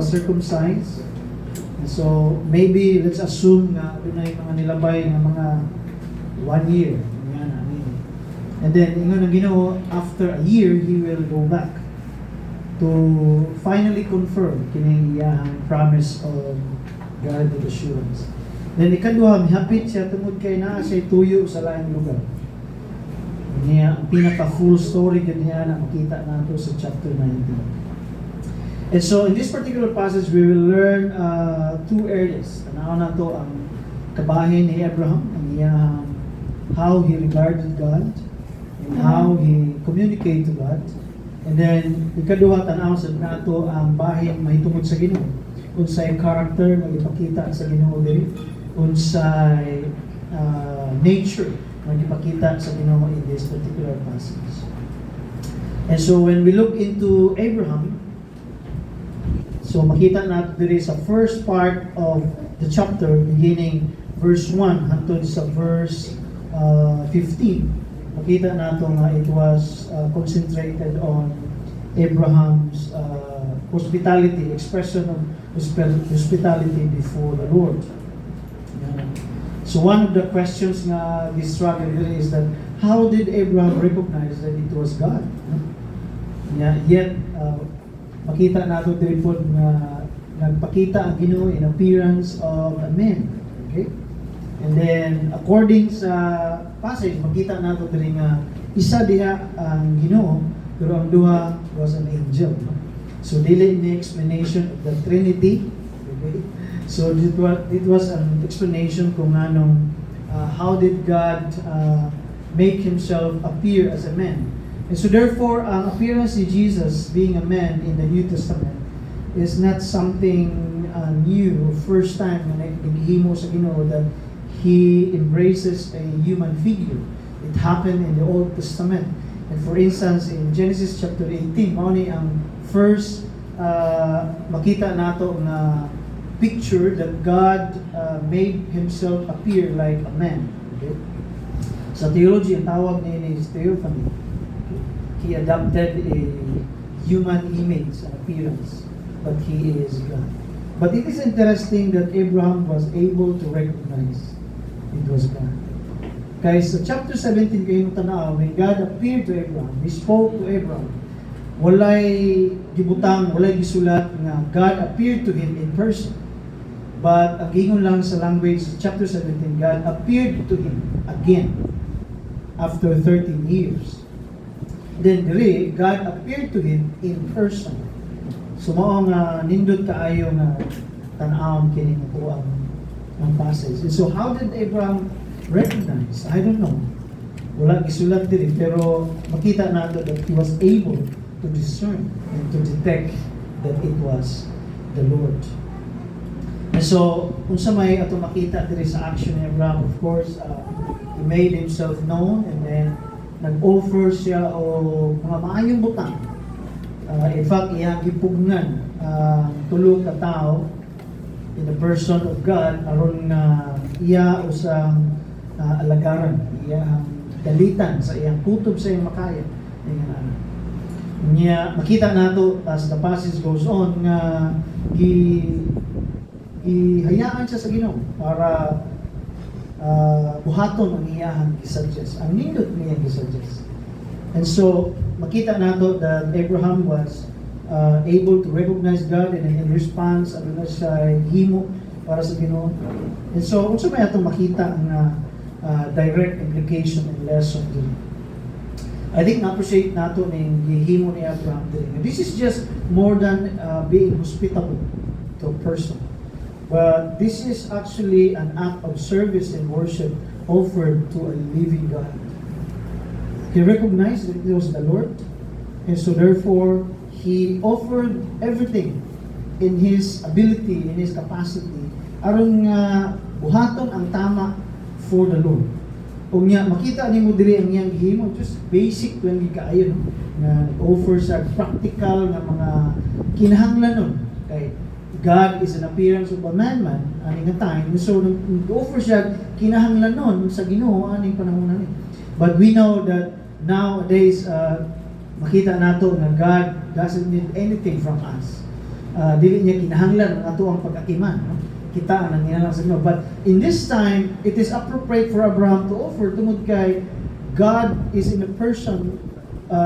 Circumcised. So maybe let's assume na doon na yung mga nilabay ng mga 1 year. Yan, and then ingon ang Ginoo, after a year he will go back to finally confirm kining iyang promise of God with assurance. Then ikaduha, hapit siya tungod kay naa siya tuyo sa laing lugar. Niya ang pinaka full story ganyan na makita nato sa chapter 19. And so in this particular passage, we will learn two areas. Tanaw na to ang kabahin ni Abraham, ang iyang how he regarded God and how he communicated to God. And then ikaduha, tanaw sa nato ang bahin mahitungod sa Ginoo. Unsay character na ipakita sa Ginoo diri, unsay nature na ipakita sa Ginoo in this particular passage. And so when we look into Abraham, so makita natin diri sa first part of the chapter, beginning verse 1 hangtod sa verse 15. Makita natin nga it was concentrated on Abraham's hospitality, expression of hospitality before the Lord. So one of the questions nga we struggle with is that how did Abraham recognize that it was God? Yet makita nato diri po na nagpakita ang Ginoo in appearance of a man. Okay? And then according sa passage, makita nato diri nga isa diha ang Ginoo pero ang duha was an angel. So dili ni explanation of the Trinity. Okay? So it was an explanation kung anong how did God make himself appear as a man. And so therefore, ang appearance ni Jesus being a man in the New Testament is not something new, first time na naghihimo sa Ginoo that He embraces a human figure. It happened in the Old Testament. And for instance, in Genesis chapter 18, mao ni ang first makita nato na picture that God made Himself appear like a man. Okay? Sa theology, ang tawag niya is theophany. He adopted a human image and appearance, but he is God. But it is interesting that Abraham was able to recognize it was God. Guys, sa chapter 17 kayo tanaw, when God appeared to Abraham, He spoke to Abraham. Walay gibutang, walay gisulat nga God appeared to him in person. But ang gingon lang sa language, chapter 17, God appeared to him again after 13 years. Then diri God appeared to him in person. So mao nga nindot kaayo nga tan-awon kini ko ang passage. And so how did Abraham recognize? I don't know. Wala gisulat diri pero makita nato that he was able to discern and to detect that it was the Lord. And so unsa may ato makita diri sa action ni Abraham, of course, he made himself known and then nag-offer siya o mga maayong butang. In fact, iyang gipugnan tulo ka tao in the person of God aron na iya usang alagaran, iyang dalitan sa iyang kutob sa iyang makaya. Niya makita nato as the passage goes on nga gihayaan siya sa Ginoo para buhaton ang iyahang gisuggest. Ang nindot niya gisuggest. And so, makita nato that Abraham was able to recognize God and in response, ano na siya himo para sa Ginoo. And so, kung sa may atong makita ang direct implication and lesson din. I think na-appreciate nato ng himo ni Abraham din. This is just more than being hospitable to a person. But this is actually an act of service and worship offered to a living God. He recognized that it was the Lord, and so therefore, he offered everything in his ability, in his capacity, aron nga buhaton ang tama for the Lord. Kung niya, makita nimo diri ang iyang gihimo, just basic lang gikaayon na offer sa practical na mga kinahanglanon kay God is an appearance of a man aning nga time. So nag-offer siya kinahanglanon sa Ginoo aning panahon ani. But we know that nowadays makita nato na God doesn't need anything from us. dili niya kinahanglan ang ato ang pag-akiman, no? Kita ang nangyayang sa Ginoo. But in this time, it is appropriate for Abraham to offer tungod kay God is in a person,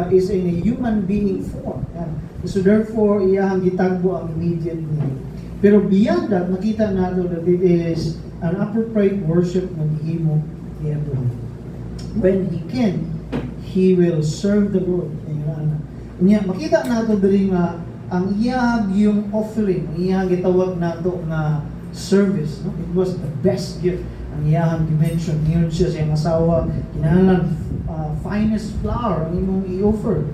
is in a human being form. Yan. So therefore, iyahang gitagbo ang immediate need. Pero beyond that, nakita nato that it is an appropriate worship na gihimo ni Abraham. When he can, he will serve the Lord. Nya makita nato diri nga ang iyahang yung offering, ang iyahang gitawag nato na service, no? It was the best gift. Ang iyahang dimension, niyon siya sa iyang asawa, kinahanglan finest flour ang imong i-offer.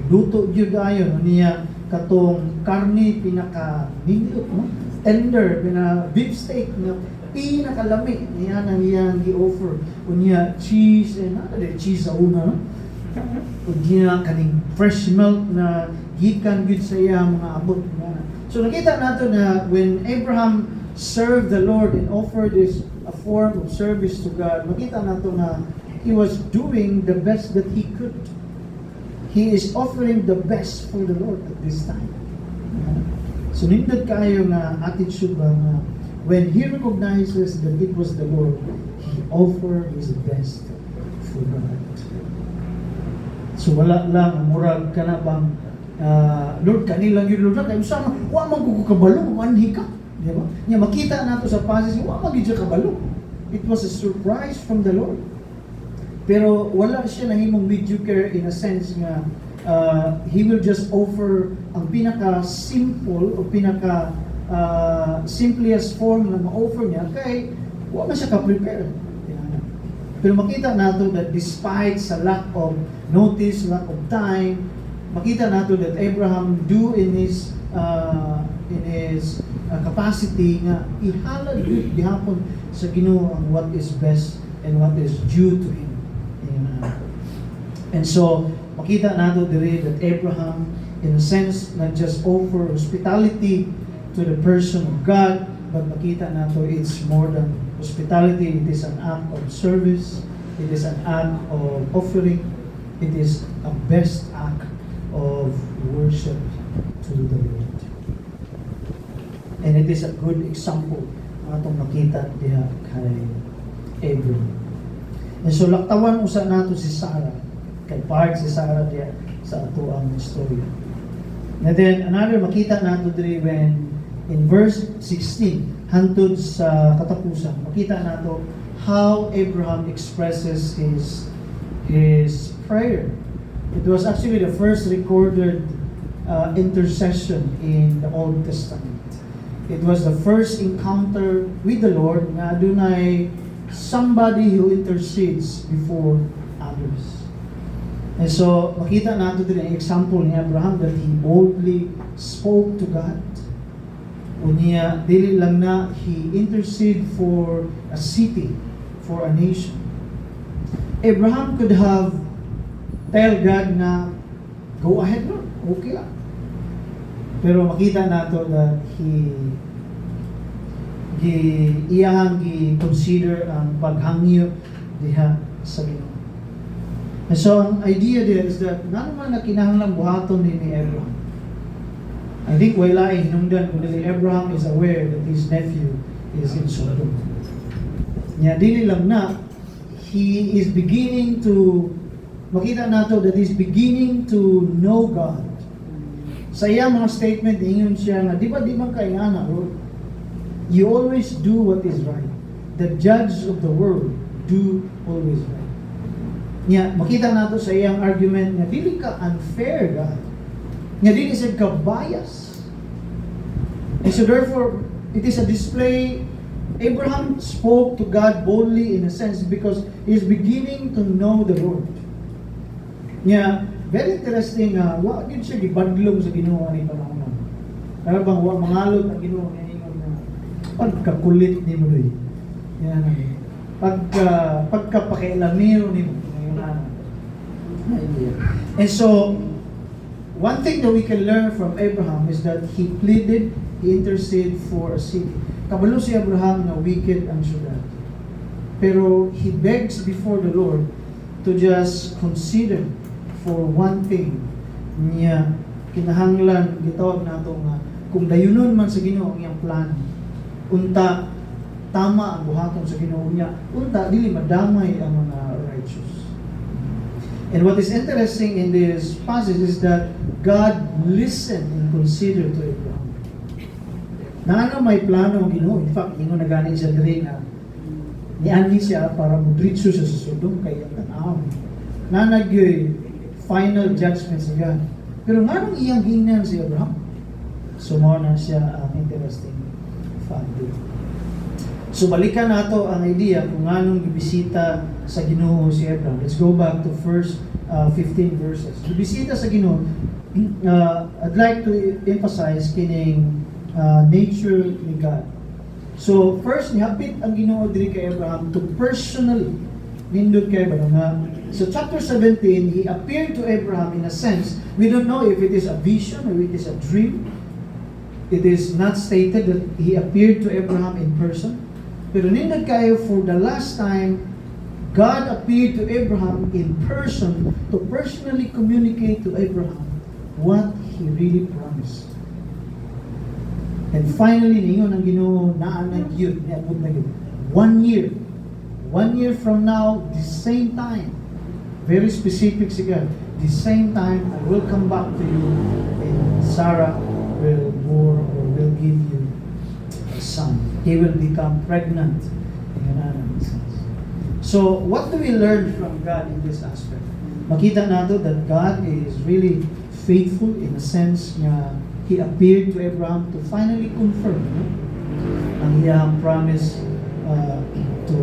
Luto gyud ayon niya katong karne pinaka nindot, no? Tender, beef steak na pinakalami niya nang iyang i-offer. Unya cheese and cheese sa una, no? Unya kaning fresh milk na gikan gyud sa iyang mga abot na. So nakita nato na when Abraham served the Lord and offered this a form of service to God, makita nato na he was doing the best that he could. He is offering the best for the Lord at this time. So nindot kayo nga attitude ba na when he recognizes that it was the Lord, he offered his best for God. So wala lang murag ka na bang Lord kanilang yun Lord kay usama wa man ko kabalo manhi ka. Di ba? Nya makita nato sa passage, wa magid siya kabalo. It was a surprise from the Lord. Pero wala siya nahimong mediocre in a sense nga he will just offer ang pinaka simple o pinaka simplest form na ma-offer niya kay wa man siya ka-prepare. Pero makita nato that despite sa lack of notice, lack of time, makita nato that Abraham do in his capacity nga ihalad gyud gihapon sa Ginoo ang what is best and what is due to him. And so makita nato diri that Abraham in a sense not just offer hospitality to the person of God, but makita nato it's more than hospitality. It is an act of service, it is an act of offering, it is a best act of worship to the Lord. And it is a good example ng atong nakita diha kay Abraham. And so laktawan usa nato si Sarah, kay part si Sarah diha sa ato ang istorya. And then another makita nato diri when in verse 16 hantod sa katapusan, makita nato how Abraham expresses his prayer. It was actually the first recorded intercession in the Old Testament. It was the first encounter with the Lord na adunay somebody who intercedes before others. And so, makita nato din ang example ni Abraham that he boldly spoke to God. Unya, dili lang na he intercede for a city, for a nation. Abraham could have tell God na, go ahead Lord, okay lang. Pero makita nato that iyahang gi-consider ang paghangyo diha sa Ginoo. And so ang idea there is that naman na kinahanglang buhaton ni Abraham. I think wala hinungdan kung Abraham is aware that his nephew is in Sodom. Nya dili lang na he is beginning to makita nato that he's beginning to know God. Sa iyang mga statement, ingon siya na, di man kay ana, Lord, you always do what is right. The judge of the world do always right. Nya, makita nato sa iyang argument na dili ka unfair, God. Nya, dili siya ka bias. And so therefore, it is a display. Abraham spoke to God boldly in a sense because he is beginning to know the Lord. Nya, very interesting wa gid siya gibadlong sa Ginoo ni panahon. Kaya bang wa mangalot ang Ginoo ni ingon na pagkakulit ni mo doy. Yan. Pagkapakialamero ni mo. And so one thing that we can learn from Abraham is that he pleaded, he interceded for a city. Kabalo si Abraham na wicked ang syudad. Pero he begs before the Lord to just consider for one thing niya kinahanglan gitawag nato nga kung dayunon man sa Ginoo ang iyang plano, unta tama ang buhaton sa Ginoo niya, unta dili madamay ang mga righteous. And what is interesting in this passage is that God listened and considered to Abraham. Naana may plano ang Ginoo. In fact, ingon na gani siya diri na niani siya para mudritso siya sa Sodom kay ang tanaw. Naana gyud final judgment sa God. Pero nganong iyang hingnan si Abraham? So mao na siya ang interesting fact. So balikan nato ang idea kung nganong gibisita sa Ginoo si Abraham. Let's go back to first 15 verses. Gibisita sa Ginoo, I'd like to emphasize kining nature ni God. So first nihapit ang Ginoo diri kay Abraham to personally nindot kay Abraham nga. So chapter 17, he appeared to Abraham in a sense. We don't know if it is a vision or it is a dream. It is not stated that he appeared to Abraham in person. Pero nindot kayo, for the last time, God appeared to Abraham in person to personally communicate to Abraham what he really promised. And finally, ningon ang Ginoo naa na gyud, niabot na gyud. 1 year. 1 year from now, the same time. Very specific si God. The same time, I will come back to you and Sarah will bore or will give you a son. He will become pregnant. So, what do we learn from God in this aspect? Makita nato that God is really faithful in a sense na He appeared to Abraham to finally confirm ang iyang promise to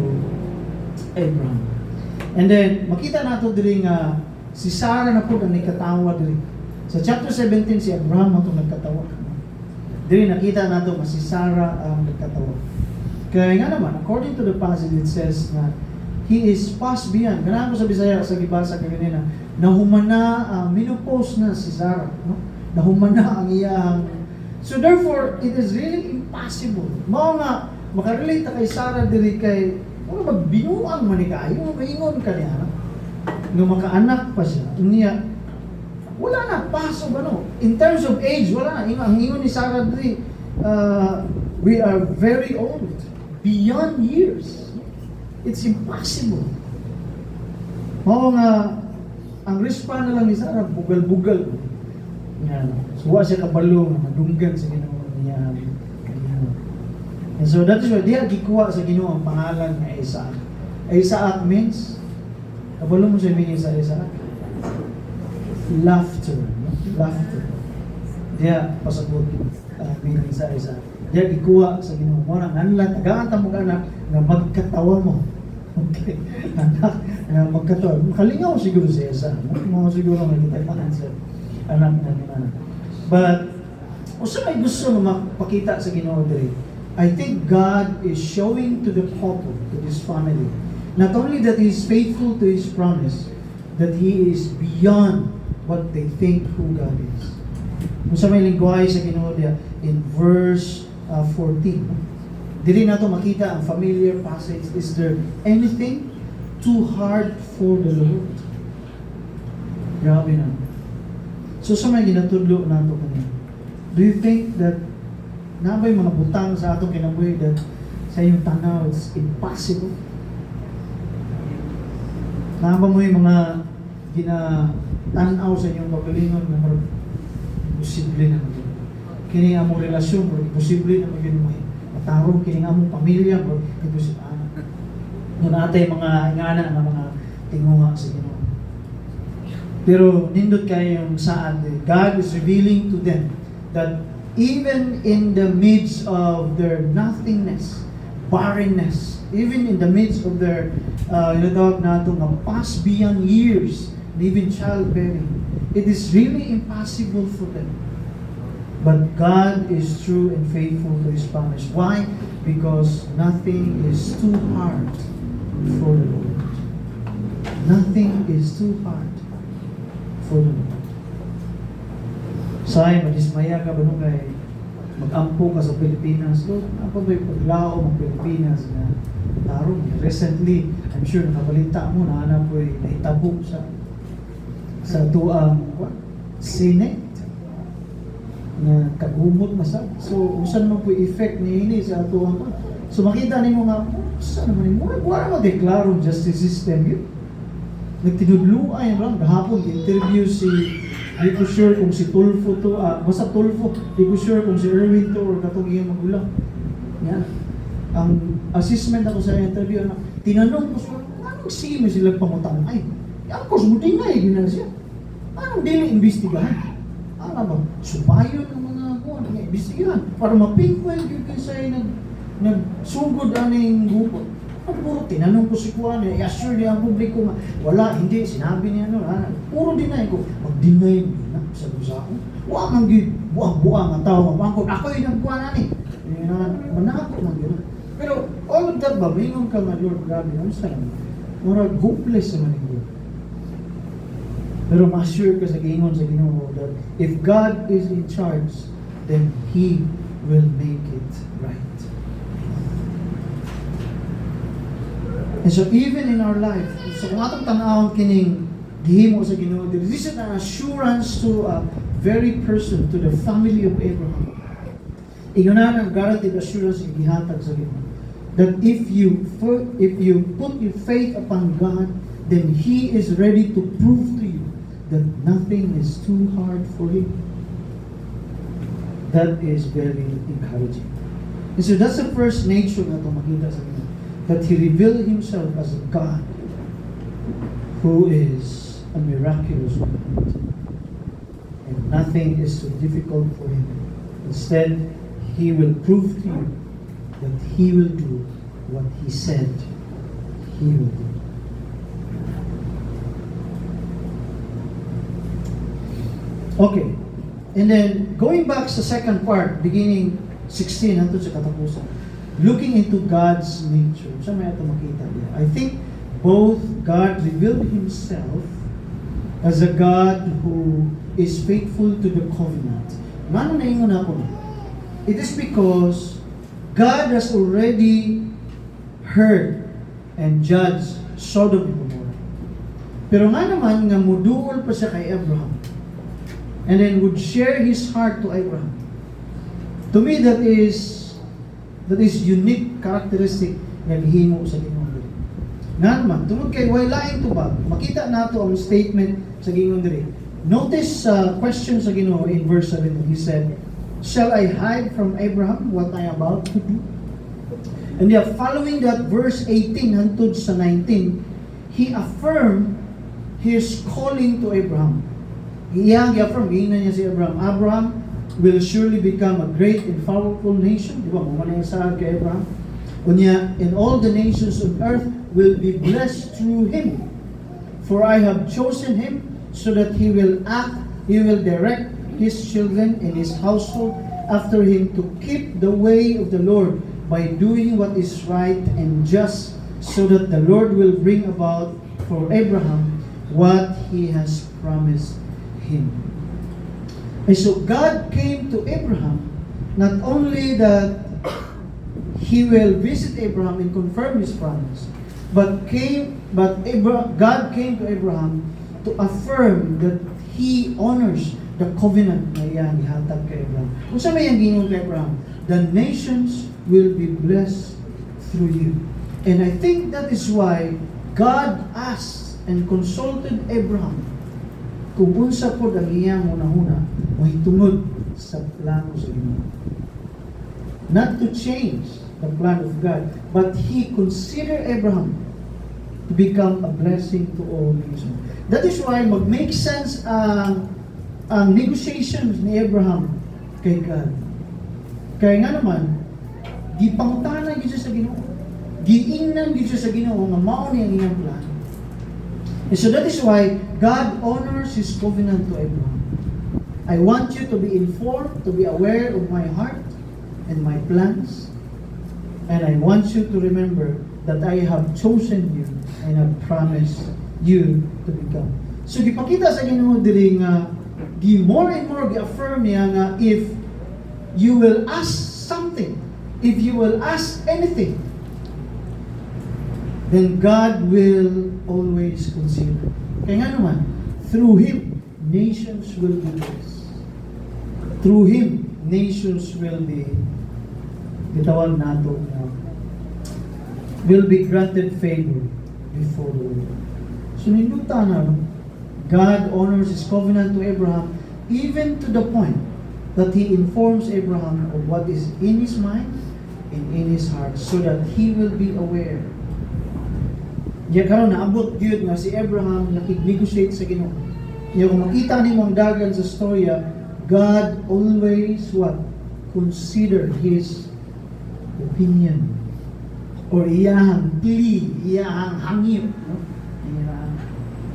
Abraham. And then, makita nato diri nga si Sarah na po ang nakatawa diri. Sa chapter 17, si Abraham ang nagkatawa. Diri nakita nato nga si Sarah ang nagkatawa. Kaya nga naman, according to the passage, it says na he is past beyond. Ganaan ko sa Bisaya sa gibasa kanina, nahumana ang menopause na si Sarah. No? Nahumana ang iyang. So therefore, it is really impossible. Mao nga, makarelate kay Sarah diri kay ano magbinuang man ni kayo, maingon ka niya. Nung makaanak pa siya, niya, wala na, pasok ano. In terms of age, wala na. Ang ingon ni Sarah diri, we are very old, beyond years. It's impossible. Mao nga, ang response na lang ni Sarah, bugal-bugal. Yan. So, wa siya kabalo, madunggan sa Ginoo niya. And so that is why diha gikuha sa Ginoo ang pangalan nga Isaac. Isaac means, kabalo mo siya meaning sa Isaac? Laughter. No? Laughter. Diha pasagot meaning sa Isaac. Diha gikuha sa Ginoo. Mo nang nanlan tagaan ta mong anak nga magkatawa mo. Okay. Anak nga magkatawa. Kalingaw siguro si Isaac. Mo siguro magkitataan sa anak na. But usa may gusto na mapakita sa Ginoo diri. I think God is showing to the couple, to this family, not only that He is faithful to His promise, that He is beyond what they think who God is. Kung sa may lingwahe sa Ginoo diya, in verse 14, dili nato makita ang familiar passage, is there anything too hard for the Lord? Grabe na. So sa may ginatudlo nato kanina, do you think that nabay mga butang sa atong kinabuhi that sa iyong tanaw it's impossible? Naba mo yung mga ginatanaw sa inyong pagalingon na imposible na maging. Kini ang mong relasyon, imposible na maging matarong. Kini ang mong pamilya, imposible. Nung natay mga ingana na mga tingunga sa Ginoo. Pero nindot kayo yung saan, God is revealing to them that even in the midst of their nothingness, barrenness, even in the midst of their inatawag nato nga past beyond years, and even childbearing, it is really impossible for them. But God is true and faithful to His promise. Why? Because nothing is too hard for the Lord. Nothing is too hard for the Lord. Say, madismaya ka ba nung kay mag-ampo ka sa Pilipinas? Lord, apa ba yung paglao ng Pilipinas na tarong? Recently, I'm sure nakabalita mo na anak ko ay nahitabo sa tuang Senate. nga kagumot na sa. So usan man po effect ni ini sa ato ang so makita nimo nga usa naman mo wala mo deklarong justice system yun. Nagtinudluay lang gahapon interview si di ko sure kung si Tulfo to basta Tulfo di ko sure kung si Erwin to or katong iyang magulang. Yan. Ang assessment ako sa interview na tinanong ko sa anong sige sila pangutang ay of course mo din na yun na siya. Anong dili imbestigahan? Ano ba? Supayon ng mga kuwan, imbestigahan para mapinpoint yung kaysa nagsugod aning grupot. Ang puro tinanong ko si kuwan, i-assure niya ang publiko nga, wala, hindi, sinabi niya puro deny ko. Mag-deny mo na, sabi sa ako. Huwag nang buang-buang ang tao, mapangkot. Ako yung nagkuhan na ni. Manakot lang yun. Pero all of that ba, mingon ka nga, Lord, grabe, ano sa naman? Murag hopeless naman yung Lord. Pero ma-assure ka sa gingon sa Ginoo that if God is in charge, then He will make it right. And so even in our life, so kung atong tanawang kining gihimo sa Ginoo, this is an assurance to a very person, to the family of Abraham. Ingunan ang guaranteed assurance yung gihatag sa Ginoo. That if you put your faith upon God, then He is ready to prove to you that nothing is too hard for Him. That is very encouraging. And so that's the first nature na itong makita sa Ginoo. That He revealed Himself as a God who is a miraculous God. And nothing is too difficult for Him. Instead, He will prove to you that He will do what He said He will do. Okay. And then, going back sa second part, beginning 16 hangtod sa katapusan, looking into God's nature. Saan may ito makita niya? I think both God revealed Himself as a God who is faithful to the covenant. Ano na ingon ako? It is because God has already heard and judged Sodom and Gomorrah. Pero nga naman, nga muduol pa siya kay Abraham. And then would share His heart to Abraham. To me, that is unique characteristic nga gihimo sa Ginoo. Nga naman, tungod kay way laing tubag, makita nato ang statement sa Ginoo diri. Notice question sa Ginoo in verse 7. He said, "Shall I hide from Abraham what I am about to do?" And following that verse 18 hangtod sa 19, He affirmed His calling to Abraham. Iyang i-affirm, giingnan niya si Abraham. Abraham will surely become a great and powerful nation. Di ba? Mamana yung sahag kay Abraham. Unya, and all the nations of earth will be blessed through him. For I have chosen him so that he will direct his children and his household after him to keep the way of the Lord by doing what is right and just, so that the Lord will bring about for Abraham what he has promised him. And so God came to Abraham, not only that He will visit Abraham and confirm His promise, but God came to Abraham to affirm that He honors the covenant na iyang ihatag kay Abraham. Kung saan may ang gingon kay Abraham, the nations will be blessed through you. And I think that is why God asked and consulted Abraham kung unsa po ang iyang una-una may tungod sa plano sa Ginoo. Not to change the plan of God, but He considered Abraham to become a blessing to all nations. That is why mag-make sense ang negotiations ni Abraham kay God. Kaya nga naman, gipangutanan gyud siya sa Ginoo. Giingnan gyud siya sa Ginoo nga mao ni ang iyang plan. And so that is why God honors His covenant to Abraham. I want you to be informed, to be aware of my heart and my plans. And I want you to remember that I have chosen you and have promised you to become. So gipakita sa Ginoo diri nga more and more gi-affirm niya nga if you will ask something, if you will ask anything, then God will always consider. Kaya nga naman, through Him, nations will be blessed. through him, nations will be gitawag nato na will be granted favor before the Lord. So ninduta na, no? God honors His covenant to Abraham even to the point that He informs Abraham of what is in his mind and in his heart so that he will be aware. Diya karon naabot gyud nga si Abraham nakig-negotiate sa Ginoo. Diya kung makita nimo ang dagan sa storya, God always what? Consider his opinion or iyahang plea, iyahang hangyo, no?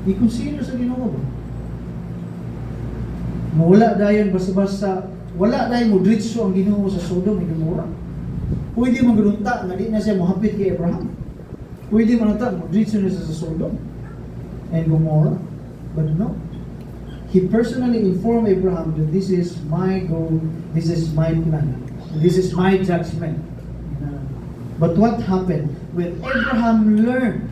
I-consider sa Ginoo ba? Mawala dayon basta-basta, wala dayon mo diretso ang Ginoo sa Sodom ug Gomorrah. Pwede magdunta nga di na siya mohapit kay Abraham. Pwede man ata mo diretso na siya sa Sodom and Gomorrah. But no. He personally informed Abraham that this is my goal, this is my plan, this is my judgment. But what happened? When Abraham learned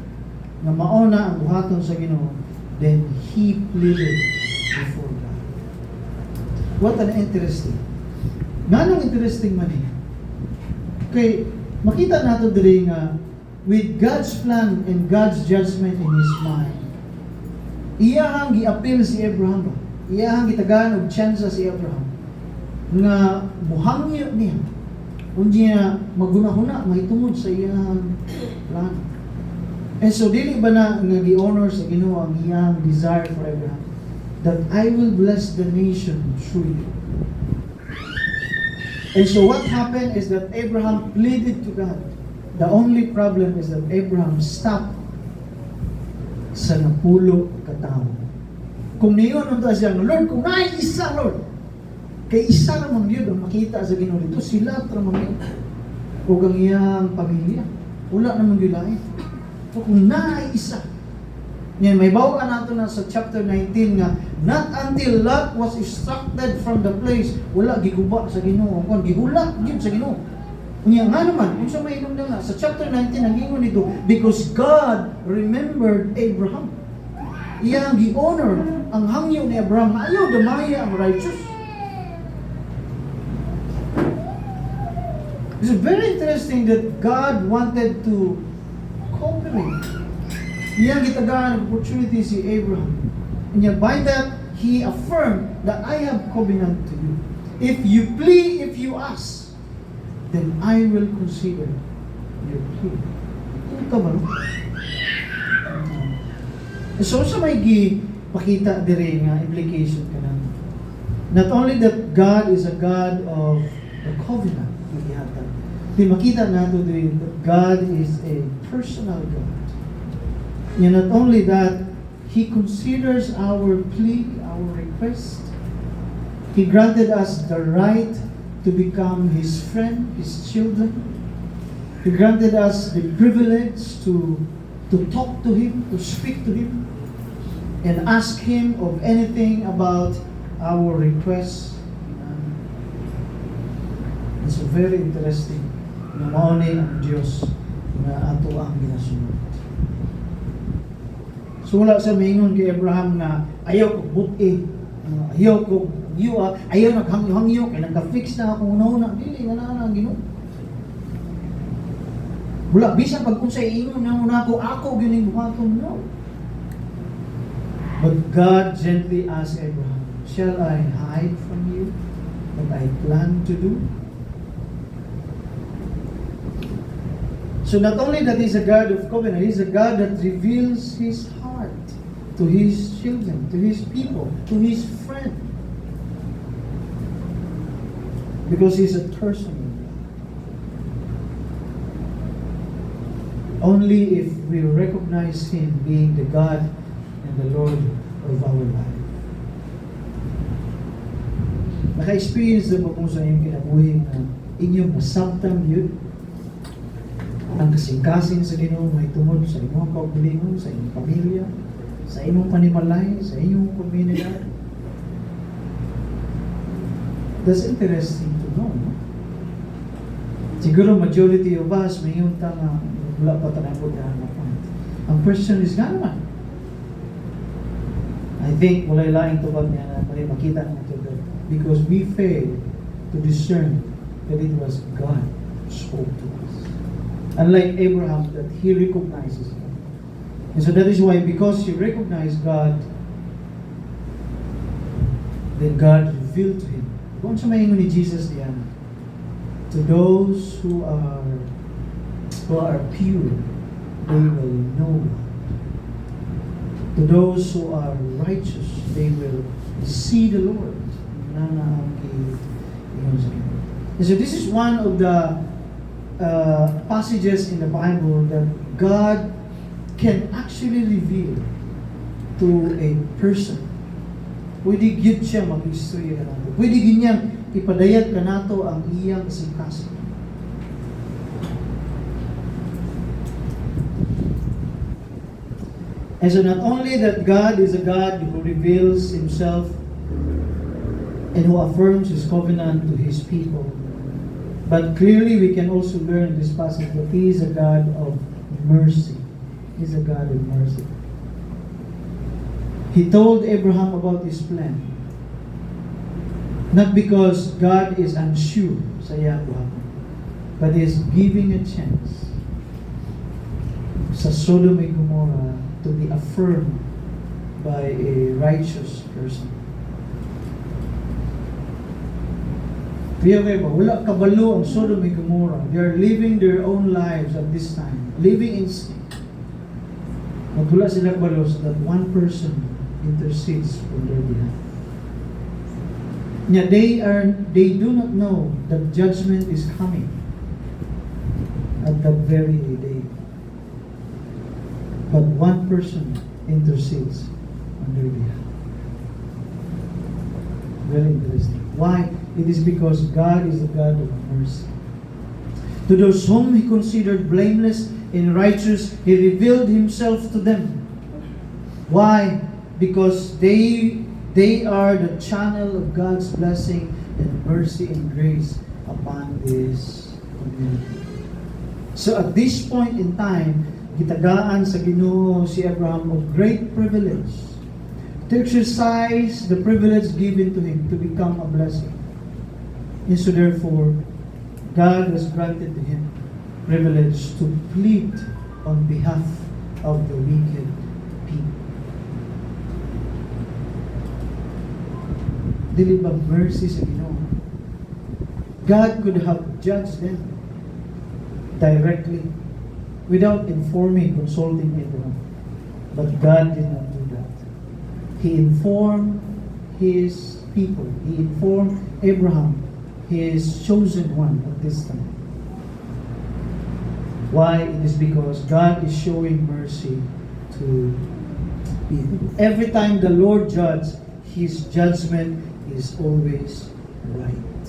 na mauna ang buhaton sa Ginoo, then he pleaded before God. What an interesting. Ganong interesting man eh. Okay, makita nato diri nga with God's plan and God's judgment in His mind, iyahang gi-appeal si Abraham. Iyahang gitagaan og tsansa si Abraham nga muhangyo niya. Unya magunahuna mahitungod sa iyang plan. And so dili ba na nga gi-honor sa Ginoo ang iyang desire for Abraham that I will bless the nation through you. And so what happened is that Abraham pleaded to God. The only problem is that Abraham stopped sa napulo katao. Kung niyon unta siya, Lord, kung naay isa, Lord, kay isa ramang yun ang makita sa Ginoo dito, sila ramang yun. O ang iyang pamilya. Wala namang gilain. So kung naay isa, yan, may bawaan nato na sa chapter 19 nga, not until Lot was extracted from the place, wala giguba sa Ginoo. Kung gihulak yun sa Ginoo. Unya nga naman, kung sa may inong na sa chapter 19 ang ingon nito, because God remembered Abraham. Iyang gi-honor ang hangyo ni Abraham. Ayaw damaya ang righteous. It's very interesting that God wanted to cooperate. Iyang gitagaan ang opportunity si Abraham. And yet by that, he affirmed that I have covenant to you. If you plead, if you ask, then I will consider your plea. Ito ba? So sa may pakita dire nga implication ka na. Not only that God is a God of the covenant, di makita nato dire that God is a personal God. And not only that, He considers our plea, our request. He granted us the right to become His friend, His children. He granted us the privilege to talk to Him, to speak to Him, and ask Him of anything about our requests. It's very interesting na mauni ang Diyos na ato ang ginasunod. So wala sa mingon kay Abraham na ayaw ko buti, ayaw ko ayaw naghangyo-hangyo, kaya nagka-fix na ako una-una. Dili, nga na ang Ginoo. Wala, bisan pag kung sa ingon na una ako gining buhaton, no. But God gently asked Abraham, shall I hide from you what I plan to do? So not only that He's a God of covenant, He's a God that reveals His heart to His children, to His people, to His friend. Because He's a personal God. Only if we recognize Him being the God and the Lord of our life. Naka-experience na ba kung sa inyong kinabuhi na inyong masabtang yun? Ang kasing-kasing sa Ginoo may tungod sa inyong kaugalingon, sa inyong pamilya, sa inyong panimalay, sa inyong komunidad. That's interesting to know, no? Siguro majority of us may yung tanga wala pa tayo po hanapan. Ang question is nga naman. I think wala laing tubag niya na makita naman ito. because we fail to discern that it was God who spoke to us. Unlike Abraham, that he recognizes God. And so that is why, because he recognized God, then God revealed to him. Kung sa maingon ni Jesus diyan, to those who are pure, they will know God. To those who are righteous, they will see the Lord. And so this is one of the passages in the Bible that God can actually reveal to a person. Pwede gyud siya mag-istorya ka nato. Pwede ganyang ipadayag ka nato ang iyang sikasik. And so not only that God is a God who reveals Himself and who affirms His covenant to His people, but clearly we can also learn in this passage that He is a God of mercy. He is a God of mercy. He told Abraham about his plan. Not because God is unsure sa iyang buhat, but He is giving a chance sa Sodom and Gomorrah to be affirmed by a righteous person. Kaya ba, wala kabalo ang Sodom and Gomorrah. They are living their own lives at this time, living in sin. Magwala sila kabalo so that one person intercedes on their behalf. Yeah, they do not know that judgment is coming at that very day. But one person intercedes on their behalf. Very interesting. Why? It is because God is a God of mercy. To those whom He considered blameless and righteous, He revealed Himself to them. Why? Because they are the channel of God's blessing and mercy and grace upon this community. So at this point in time, gitagaan sa Ginoo si Abraham of great privilege to exercise the privilege given to him to become a blessing. And so therefore, God has granted to him privilege to plead on behalf of the wicked people. Dili ba mercy sa Ginoo? God could have judged them directly without informing, consulting Abraham. But God did not do that. He informed His people. He informed Abraham, His chosen one at this time. Why? It is because God is showing mercy to people. Every time the Lord judges, His judgment is always right.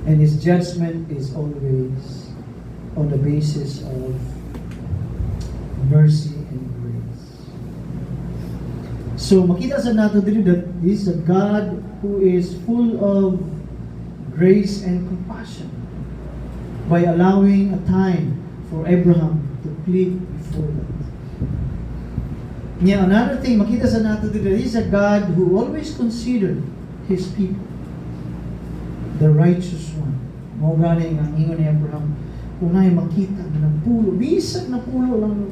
And His judgment is always on the basis of mercy and grace. So makita sa nato dito that this is a God who is full of grace and compassion by allowing a time for Abraham to plead before that. Yeah, another thing, makita sa nato dito, He is a God who always considered His people, the righteous one. Mao gani ang ingon ni Abraham, unay makita na pulo, bisag na pulo lang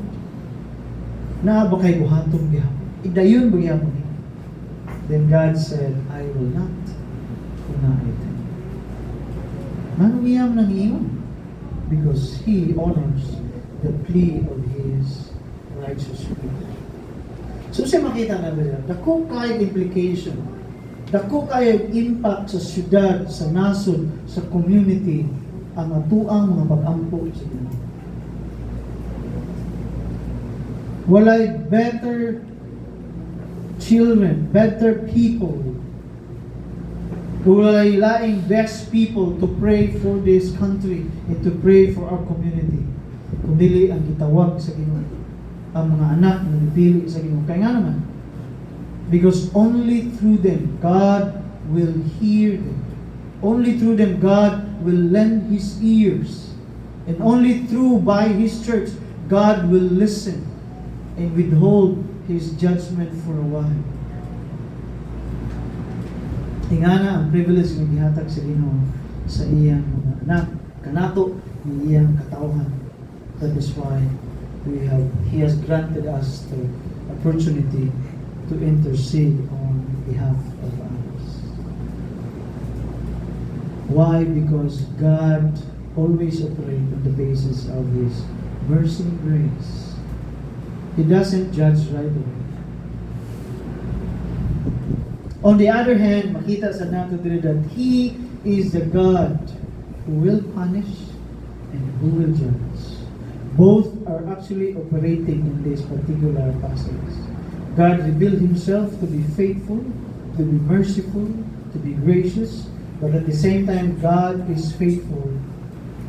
na ba kay buhaton gihapon. Idayon ba gihapon? Then God said, I will not unay ito. Ano gihapon nang ingon? Because He honors the plea of His righteous people. So siya makita na ba, dako kay implication, dako kay impact sa syudad, sa nasod, sa community, ang atuang mga pag-ampo sa Ginoo. Walay better children, better people, walay laing best people to pray for this country and to pray for our community. Kung dili ang gitawag sa Ginoo, ang mga anak na napili sa Ginoo. Kaya nga naman, because only through them God will hear them. Only through them God will lend His ears. And only through by His church God will listen and withhold His judgment for a while. Ingana ang privilege nga gihatag sa Ginoo sa iyang mga anak, kanato ng iyang katawhan. That is why He has granted us the opportunity to intercede on behalf of others. Why? Because God always operates on the basis of His mercy and grace. He doesn't judge right away. On the other hand, makita sa nato diri that He is the God who will punish and who will judge. Both are actually operating in this particular passage. God revealed Himself to be faithful, to be merciful, to be gracious, but at the same time, God is faithful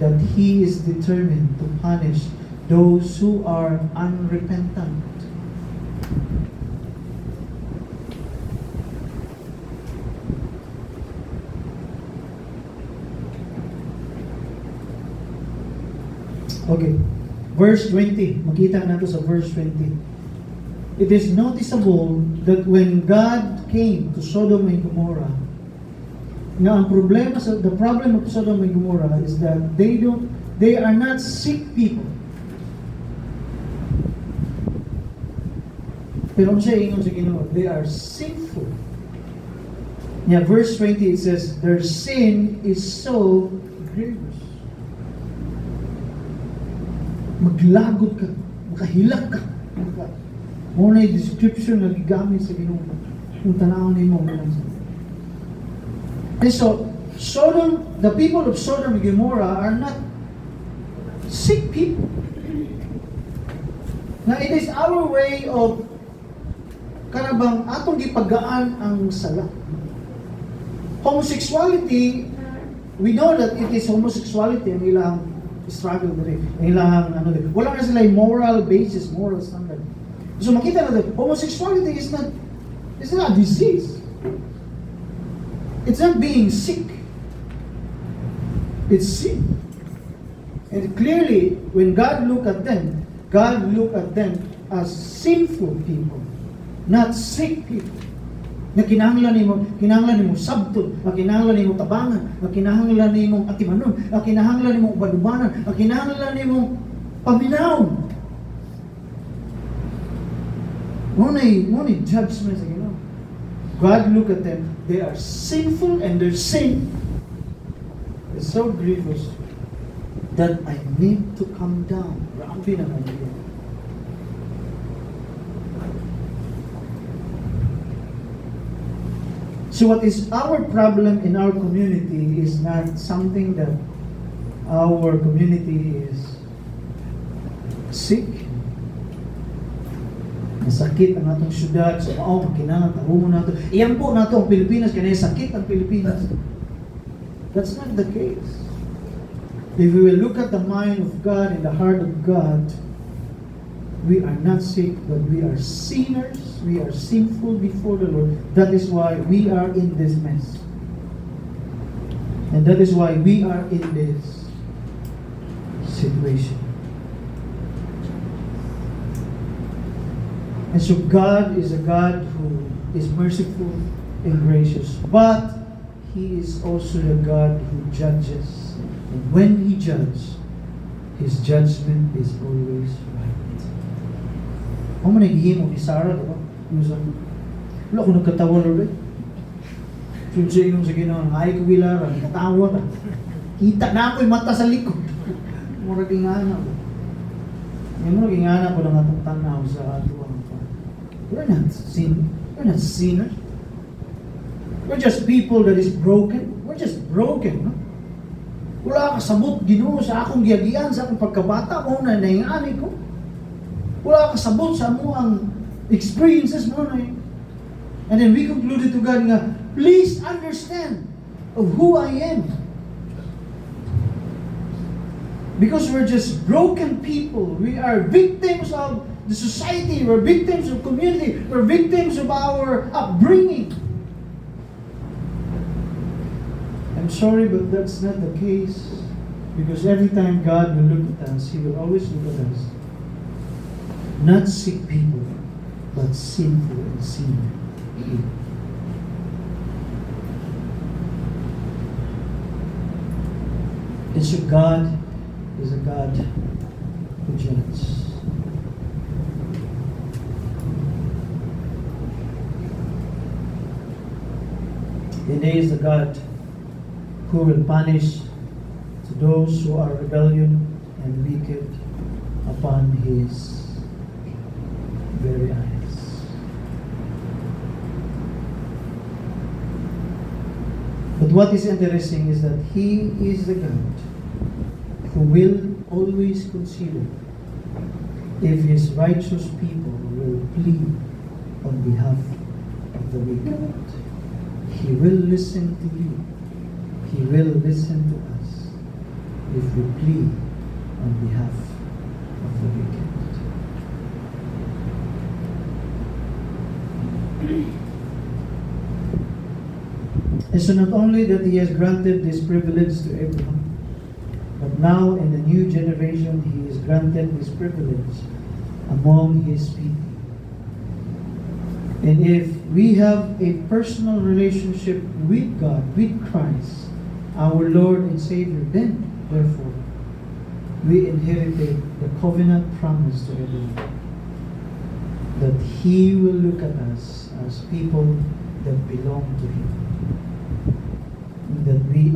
that He is determined to punish those who are unrepentant. Okay. Verse 20. Makita nato sa verse 20. It is noticeable that when God came to Sodom and Gomorrah, nga ang problema sa the problem of Sodom and Gomorrah is that they are not sick people. Pero ang siya ingon sa Ginoo, they are sinful. Yeah, verse 20 it says, their sin is so grievous. Maglagot ka, makahilak ka. Muna yung description na gigamit sa Ginoo. Kung tanawin mo, and so, the people of Sodom and Gomorrah are not sick people. Now, it is our way of kanabang atong gipagaan ang sala. Homosexuality, we know that it is homosexuality ang ilang struggle diri. Ang ilang wala na sila moral basis, moral standard. So makita natin, homosexuality is not a disease. It's not being sick. It's sin. And clearly, when God looked at them as sinful people, not sick people. Na kinahanglan nimo sabton, na kinahanglan nimo tabangan, na kinahanglan nimo atimanon, na kinahanglan nimo ubadubanan, na kinahanglan nimo paminawon. Ngunit judgment sa Ginoo. God look at them, they are sinful and their sin is so grievous that I need to come down. Grabe naman yun. So what is our problem in our community is not something that our community is sick. Nasakit ang atong syudad, so makinahanglan tahumon nato. Iyan po nato ang Pilipinas, kaya sakit ang Pilipinas. That's not the case. If we will look at the mind of God and the heart of God, we are not sick, but we are sinners. We are sinful before the Lord. That is why we are in this mess. And that is why we are in this situation. And so God is a God who is merciful and gracious. But He is also a God who judges. And when He judges, His judgment is always right. Ang managihimo ni Sarah, diba? Wala ko nagkatawa Lord. Siya inong sa Ginoo, ay ko bilaran, katawa ka. Kita na ako'y mata sa likod. Murag ingana ko. Murag ingana ko lang atong tanaw sa atuang. We're not sinners. We're just people that is broken. We're just broken. No? Wala ka sabot Ginoo sa akong giagian, sa akong pagkabata mo na naingani ko. Wala ka sabot sa mo ang experiences mo na. And then we concluded to God nga, please understand of who I am. Because we're just broken people. We are victims of the society. We're victims of community. We're victims of our upbringing. I'm sorry, but that's not the case. Because every time God will look at us, He will always look at us. Not sick people, but sinful and sinner. And so God is a God who judges. And He is the God who will punish to those who are rebellion and wicked upon His very eyes. But what is interesting is that He is the God who will always consider if His righteous people will plead on behalf of the wicked. He will listen to you. He will listen to us if we plead on behalf of the wicked. And so not only that He has granted this privilege to Abraham, but now in the new generation He has granted this privilege among His people. And if we have a personal relationship with God, with Christ, our Lord and Savior, then, therefore, we inherited the covenant promise to Abraham that He will look at us as people that belong to Him. That we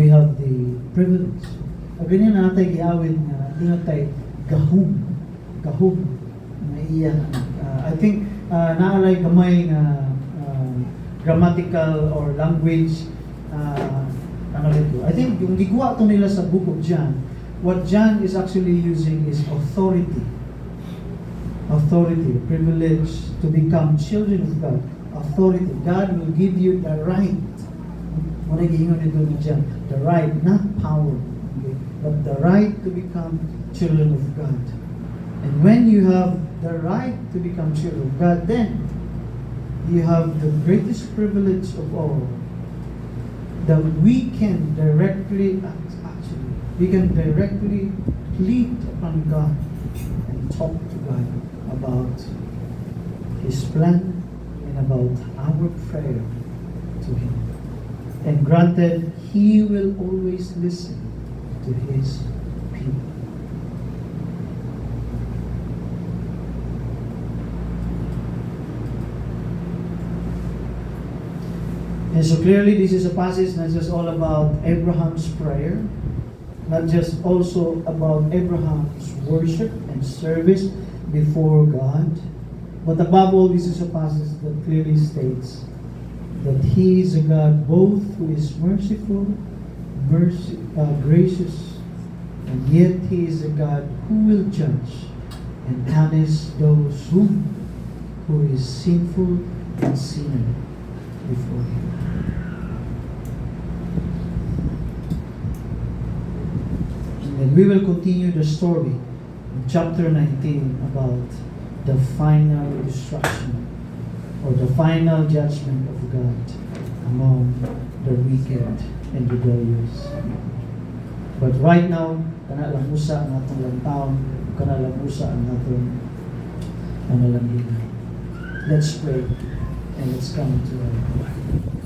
have the privilege. Sabi niya natay giawit nga, di natay gahum na iya. I think naalay gamay na grammatical or language ano dito. I think yung gigwa to nila sa book of John, what John is actually using is authority, privilege to become children of God. Authority. God will give you the right. Muna giingon nito ni John, the right, not power, okay, but the right to become children of God. And when you have the right to become children of God, then you have the greatest privilege of all, that we can directly plead upon God and talk to God about His plan and about our prayer to Him. And granted, He will always listen to His people. And so clearly this is a passage not just all about Abraham's prayer, not just also about Abraham's worship and service before God, but above all, this is a passage that clearly states that He is a God both who is merciful, gracious, and yet He is a God who will judge and punish those who is sinful and sinner before Him. And we will continue the story in chapter 19 about the final destruction or the final judgment of God among the wicked and rebellious. But right now, kana lang usa ang atong lantaon, kana lang usa ang atong panalangin. Let's pray and let's come to our God.